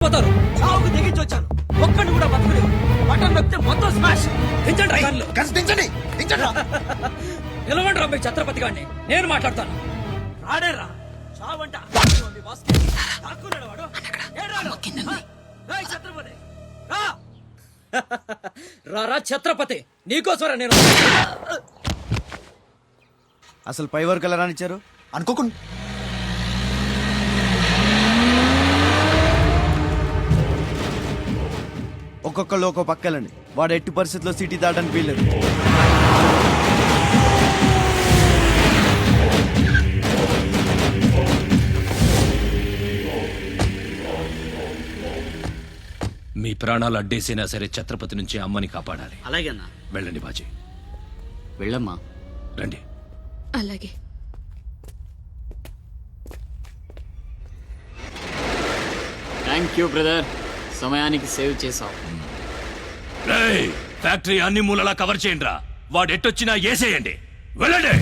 చచ్చిపోతారు. చావుకు తెగించి వచ్చాను, ఒక్కడిని కూడా బతుకులేదు. బటన్ నొక్కితే మొత్తం స్మాష్. దించండి రా కార్లు. నిలవండి రా మీ ఛత్రపతి గారిని, నేను మాట్లాడతాను. రాడేరా చావంట. ఛత్రపతి రా ఛత్రపతి, నీకోసరా నేను. అసలు పై వరకు ఎలా రానిచ్చారు అనుకోకుండా ఒక్కొక్కళ్ళు ఒక్కో పక్కలండి. వాడు ఎట్టి పరిస్థితుల్లో సిటీ దాటని వీల్లేదు. మీ ప్రాణాలు అడ్డేసినా సరే ఛత్రపతి నుంచి అమ్మని కాపాడాలి. అలాగే అన్నా. వెళ్ళండి బాజీ. వెళ్ళమ్మా. రండి. అలాగే. థ్యాంక్ యూ బ్రదర్, సమయానికి సేవ్ చేసావు. ఫ్యాక్టరీ అన్ని మూలలా కవర్ చేయండి రా. వాడు ఎట్టొచ్చినా ఏసేయండి. వెళ్ళండి.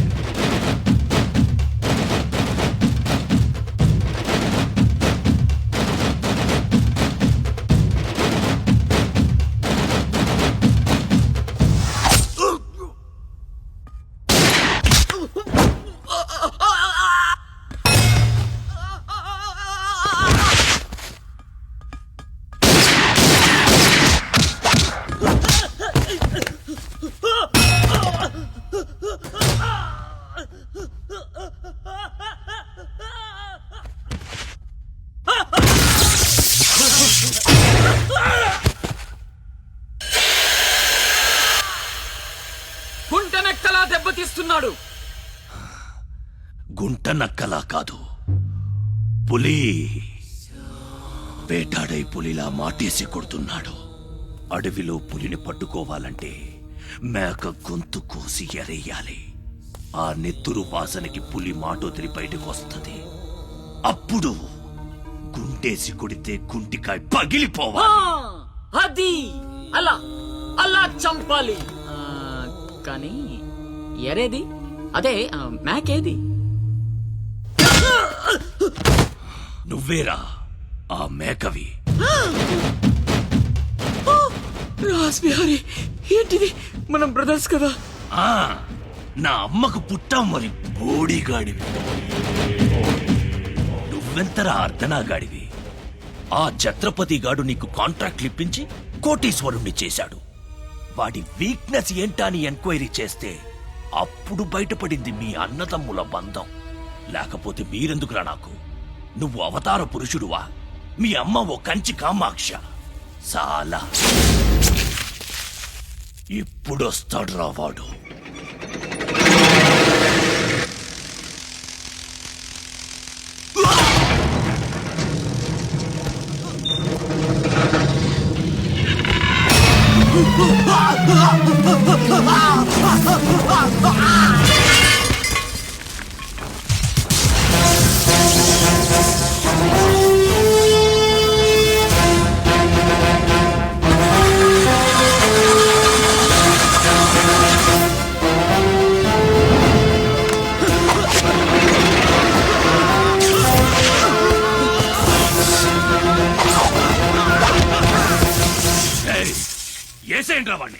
గుంటనెక్కలా దెబ్బతీస్తున్నాడు. గుంట నక్కలా కాదు, పులి వేటాడై పులిలా మాటేసి కొడుతున్నాడు. అడవిలో పులిని పట్టుకోవాలంటే మేక గొంతు కోసి ఎరేయాలి. ఆ నెత్తురు వాసనకి పులి మాటొదిరి బయటకు వస్తుంది. అప్పుడు గుంటేసి కొడితే గుంటికాయ పగిలిపోవాలి. అది అలా అలా చంపాలి. కానీ ఎరేది? అదే మేకేది? నువ్వేరా ఆ మేకవి. రాస్ బిహారీ, ఏంటిది? మనం బ్రదర్స్ కదా. నా అమ్మకు పుట్టాం మరి బోడిగాడివి. నువ్వెంతరా అర్ధనాగాడివి. ఆ ఛత్రపతి గాడు నీకు కాంట్రాక్ట్లు ఇప్పించి కోటీశ్వరుణ్ణి చేశాడు. వాడి వీక్నెస్ ఏంటని ఎంక్వైరీ చేస్తే అప్పుడు బయటపడింది మీ అన్నదమ్ముల బంధం. లేకపోతే మీరెందుకురా నాకు? నువ్వు అవతార పురుషుడువా? మీ అమ్మ ఓ కంచి కామాక్ష. చాలా ఇప్పుడొస్తాడురా వాడు. ఏసేంట్రా వాడిని.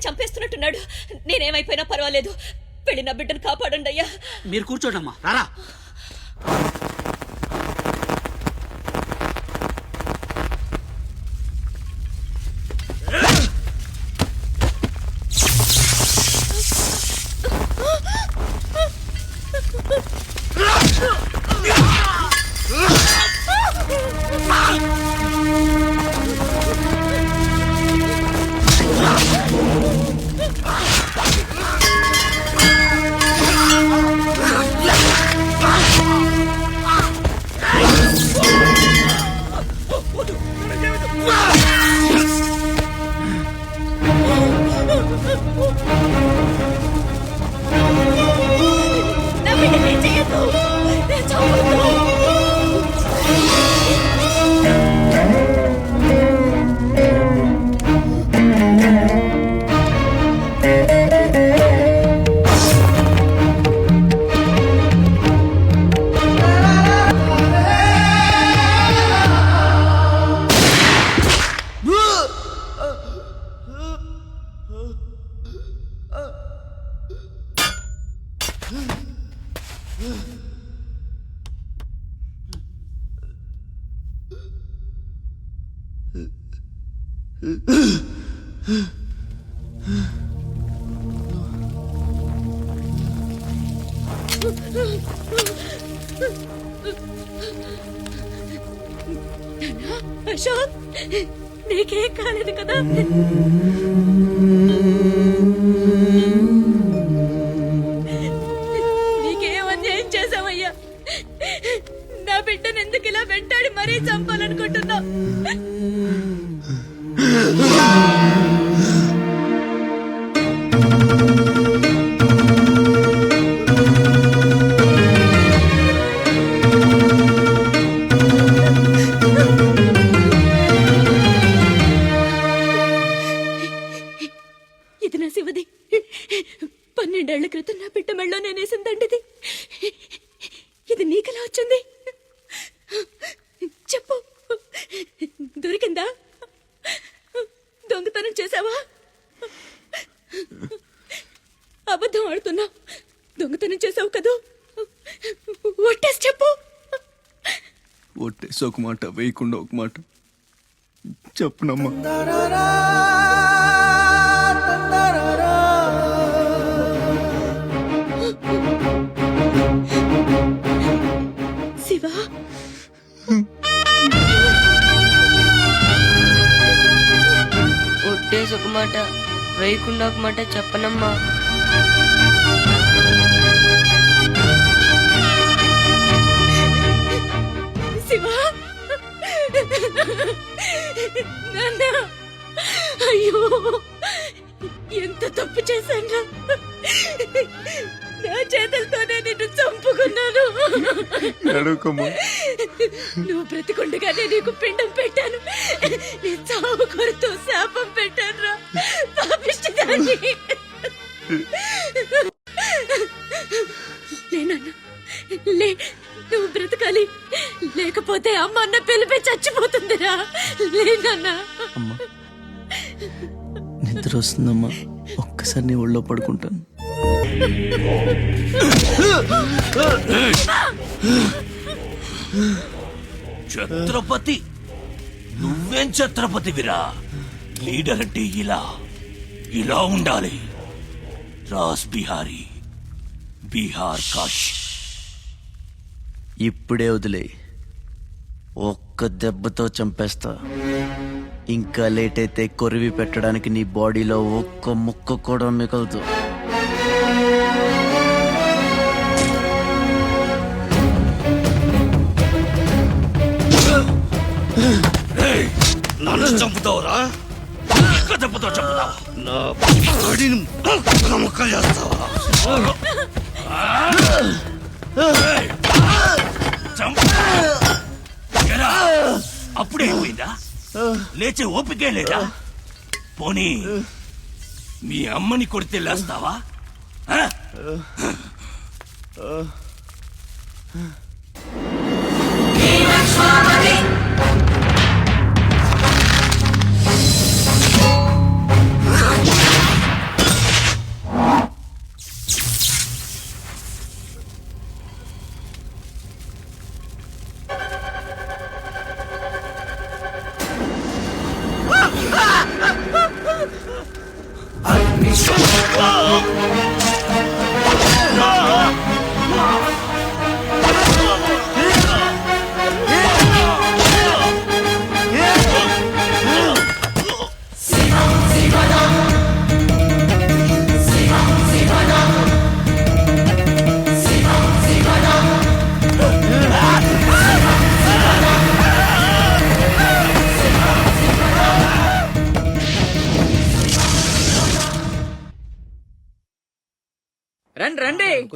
చంపేస్తున్నట్టున్నాడు. నేనేమైపోయినా పర్వాలేదు, వెళ్ళి నా బిడ్డను కాపాడండి అయ్యా. మీరు కూర్చోండమ్మా. రారా. చంపొద్దు. అశోక్, నీకేం కాలేదు కదా? నీకేం అన్యాయం చేసావయ్యా? నా బిడ్డను ఎందుకు ఇలా వెంటాడి మరీ చంపాలనుకుంటున్నావు? ఇది నా శివది. 12 ఏళ్ల క్రితం నా బిడ్డ మెళ్ళో నేనేసిందండిది. ఇది నీకెలా వచ్చింది? చెప్పు, దొరికిందా? దొంగతనం చేసావా? అబద్ధం ఆడుతున్నావు. దొంగతనం చేసావు కదూ? ఒట్టేసి చెప్పు. ఒట్టేసి ఒక మాట, వేయకుండా ఒక మాట చెప్పునమ్మా. శివ, ఒట్టేసి ఒక మాట, వేయకుండా ఒక మాట చెప్పనమ్మా. శివ, నాన్న, అయ్యో ఎంత తప్పు చేశాను. నా చేతులతోనే నిన్ను చంపుకున్నాను. అడుగుకమ్మా. నువ్వు బ్రతికుండగానే నీకు పిండం పెట్టాను. నీ చావు కొరతో శాపం పెట్టాను రా పాపిష్టిదాన్ని. లేనన్నా, లే, నువ్వు బ్రతకాలి. లేకపోతే అమ్మ అన్న పిలిపి చచ్చిపోతుందిరా. లేనన్నా. అమ్మా, నిద్ర వస్తుందమ్మా. ఒక్కసారి నీ ఒళ్ళో పడుకుంటాను. ఛత్రపతి, నువ్వేం ఛత్రపతివిరా? లీడర్ అంటే ఇలా ఉండాలి. రాస్ బిహారీ, బీహార్ కాష్. ఇప్పుడే వదిలే, ఒక్క దెబ్బతో చంపేస్తా. ఇంకా లేట్ అయితే కొరివి పెట్టడానికి నీ బాడీలో ఒక్క ముక్క కూడా మిగలదు. నన్ను చంపుతావురా? ఒక్క దెబ్బతో చంపుతావా? నా బాడీని ముక్కలు చేస్తావా? అప్పుడే అయిపోయిందా? లేచే ఓపికే లేదా? పోనీ మీ అమ్మని కొడితే లేస్తావా?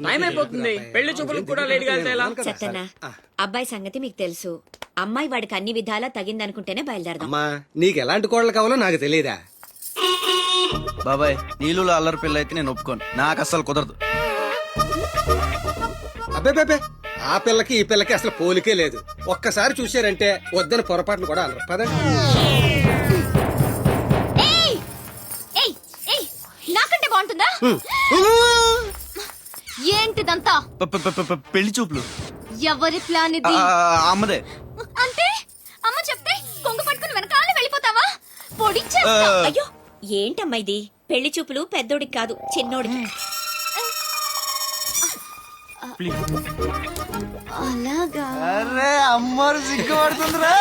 టైం అయిపోతుంది పెళ్లి చూపులకు కూడా లేట్ గా వెళ్తే ఎలా? చెత్తన్నా అబ్బాయి సంగతి మీకు తెలుసు. అమ్మాయి వాడికి అన్ని విధాలా తగిందనుకుంటేనే బయలుదేరదాం. అమ్మా నీకు ఎలాంటి కోడలు కావాలో నాకు తెలియదా? బాబాయ్ నీళ్ళలో అల్లరి పిల్ల అయితే నేను ఒప్పుకోను, నాకు అస్సలు కుదరదు. అబ్బే ఆ పిల్లకి ఈ పిల్లకి అసలు పోలికే లేదు. ఒక్కసారి చూశారంటే వద్దని పొరపాట్లు కూడా అనరు. పదండి. నాకంటే బాగుంటుందా? ఏంటిదంతా? పెళ్లి చూపులు ఎవరి ప్లాన్ ఇది? అమ్మదే. అంటే అమ్మ చెప్తే కొంగు పట్టుకుని వెనకాల వెళ్ళిపోతావా? పొడి అయ్యో ఏంటమ్మా ఇది? పెళ్లి చూపులు పెద్దోడికి కాదు చిన్నోడికి. అలాగా? అరే అమ్మారు సిగ్గుపడుతుందిరా.